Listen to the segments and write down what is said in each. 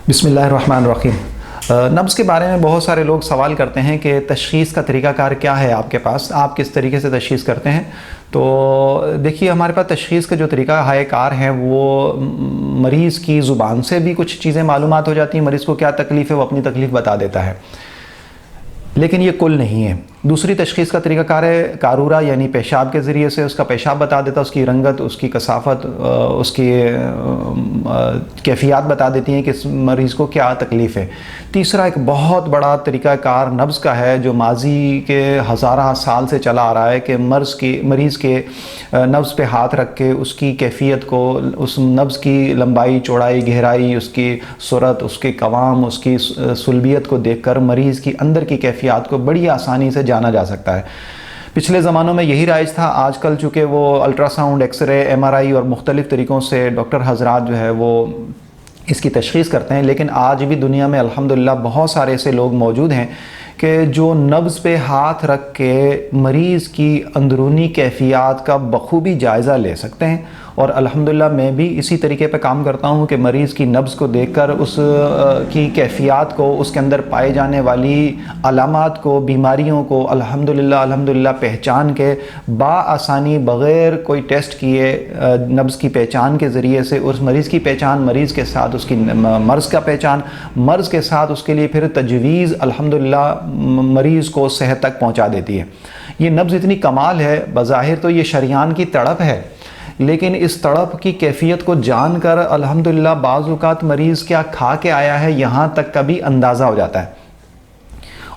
بسم اللہ الرحمن الرحیم۔ نبض کے بارے میں بہت سارے لوگ سوال کرتے ہیں کہ تشخیص کا طریقہ کار کیا ہے آپ کے پاس، آپ کس طریقے سے تشخیص کرتے ہیں؟ تو دیکھیے، ہمارے پاس تشخیص کا جو طریقہ کار ہے وہ مریض کی زبان سے بھی کچھ چیزیں معلومات ہو جاتی ہیں، مریض کو کیا تکلیف ہے وہ اپنی تکلیف بتا دیتا ہے، لیکن یہ کل نہیں ہے۔ دوسری تشخیص کا طریقہ کار ہے قارورہ، یعنی پیشاب کے ذریعے سے اس کا پیشاب بتا دیتا ہے، اس کی رنگت، اس کی کثافت، اس کی کیفیات بتا دیتی ہیں کہ اس مریض کو کیا تکلیف ہے۔ تیسرا ایک بہت بڑا طریقہ کار نبض کا ہے جو ماضی کے ہزارہ سال سے چلا آ رہا ہے کہ مریض کے نبض پہ ہاتھ رکھ کے اس کی کیفیت کو، اس نبض کی لمبائی، چوڑائی، گہرائی، اس کی سرعت، اس کے قوام، اس کی سلبیت کو دیکھ کر مریض کی اندر کی کیفیات کو بڑی آسانی سے جانا جا سکتا ہے۔ پچھلے زمانوں میں یہی رائج تھا، آج کل چونکہ وہ ultrasound, X ray, M R I اور مختلف طریقوں سے ڈاکٹر حضرات جو ہے وہ اس کی تشخیص کرتے ہیں، لیکن آج بھی دنیا میں الحمدللہ بہت سارے ایسے لوگ موجود ہیں کہ جو نبض پہ ہاتھ رکھ کے مریض کی اندرونی کیفیات کا بخوبی جائزہ لے سکتے ہیں، اور الحمدللہ میں بھی اسی طریقے پہ کام کرتا ہوں کہ مریض کی نبض کو دیکھ کر اس کی کیفیات کو، اس کے اندر پائے جانے والی علامات کو، بیماریوں کو الحمدللہ پہچان کے بآسانی بغیر کوئی ٹیسٹ کیے نبض کی پہچان کے ذریعے سے اس مریض کی پہچان، مریض کے ساتھ اس کی مرض کا پہچان، مرض کے ساتھ اس کے لیے پھر تجویز الحمدللہ مریض کو صحت تک پہنچا دیتی ہے۔ یہ نبض اتنی کمال ہے، بظاہر تو یہ شریان کی تڑپ ہے، لیکن اس تڑپ کی کیفیت کو جان کر الحمدللہ بعض اوقات مریض کیا کھا کے آیا ہے یہاں تک کا بھی اندازہ ہو جاتا ہے،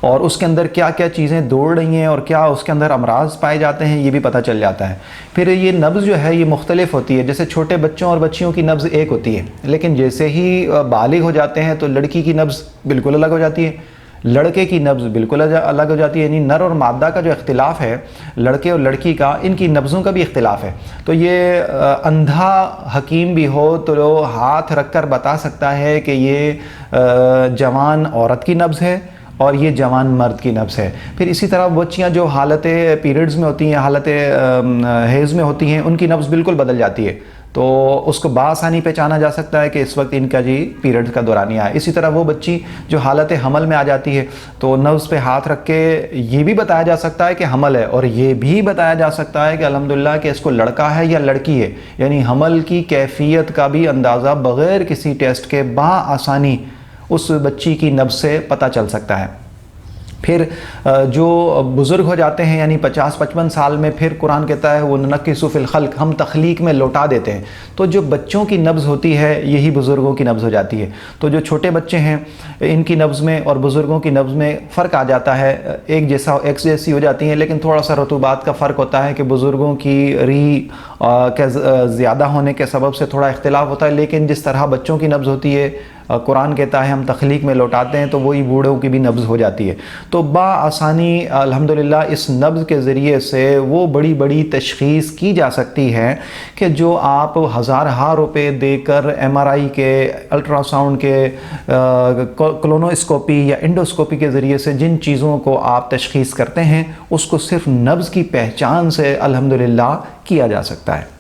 اور اس کے اندر کیا کیا چیزیں دوڑ رہی ہیں اور کیا اس کے اندر امراض پائے جاتے ہیں یہ بھی پتہ چل جاتا ہے۔ پھر یہ نبض جو ہے یہ مختلف ہوتی ہے، جیسے چھوٹے بچوں اور بچیوں کی نبض ایک ہوتی ہے، لیکن جیسے ہی بالغ ہو جاتے ہیں تو لڑکی کی نبض بالکل الگ ہو جاتی ہے، لڑکے کی نبض بالکل الگ ہو جاتی ہے، یعنی نر اور مادہ کا جو اختلاف ہے، لڑکے اور لڑکی کا، ان کی نبضوں کا بھی اختلاف ہے۔ تو یہ اندھا حکیم بھی ہو تو ہاتھ رکھ کر بتا سکتا ہے کہ یہ جوان عورت کی نبض ہے اور یہ جوان مرد کی نبض ہے۔ پھر اسی طرح بچیاں جو حالت پیریڈز میں ہوتی ہیں، حالت حیض میں ہوتی ہیں، ان کی نبض بالکل بدل جاتی ہے، تو اس کو بآسانی پہچانا جا سکتا ہے کہ اس وقت ان کا پیریڈ کا دورانیہ ہے۔ اسی طرح وہ بچی جو حالت حمل میں آ جاتی ہے تو نبض پہ ہاتھ رکھ کے یہ بھی بتایا جا سکتا ہے کہ حمل ہے، اور یہ بھی بتایا جا سکتا ہے کہ الحمدللہ کہ اس کو لڑکا ہے یا لڑکی ہے، یعنی حمل کی کیفیت کا بھی اندازہ بغیر کسی ٹیسٹ کے بآسانی اس بچی کی نبض سے پتہ چل سکتا ہے۔ پھر جو بزرگ ہو جاتے ہیں، یعنی 50-55 سال میں، پھر قرآن کہتا ہے وہ ننکس فی الخلق، ہم تخلیق میں لوٹا دیتے ہیں، تو جو بچوں کی نبض ہوتی ہے یہی بزرگوں کی نبض ہو جاتی ہے۔ تو جو چھوٹے بچے ہیں ان کی نبض میں اور بزرگوں کی نبض میں فرق آ جاتا ہے، ایک جیسی ہو جاتی ہیں، لیکن تھوڑا سا رطوبات کا فرق ہوتا ہے کہ بزرگوں کی کے زیادہ ہونے کے سبب سے تھوڑا اختلاف ہوتا ہے، لیکن جس طرح بچوں کی نبض ہوتی ہے، قرآن کہتا ہے ہم تخلیق میں لوٹاتے ہیں، تو وہی بوڑھوں کی بھی نبض ہو جاتی ہے۔ تو بآسانی الحمدللہ اس نبض کے ذریعے سے وہ بڑی بڑی تشخیص کی جا سکتی ہے کہ جو آپ ہزارہا روپے دے کر ایم آر آئی کے، الٹرا ساؤنڈ کے، کولونوسکوپی یا انڈوسکوپی کے ذریعے سے جن چیزوں کو آپ تشخیص کرتے ہیں اس کو صرف نبض کی پہچان سے الحمدللہ کیا جا سکتا ہے۔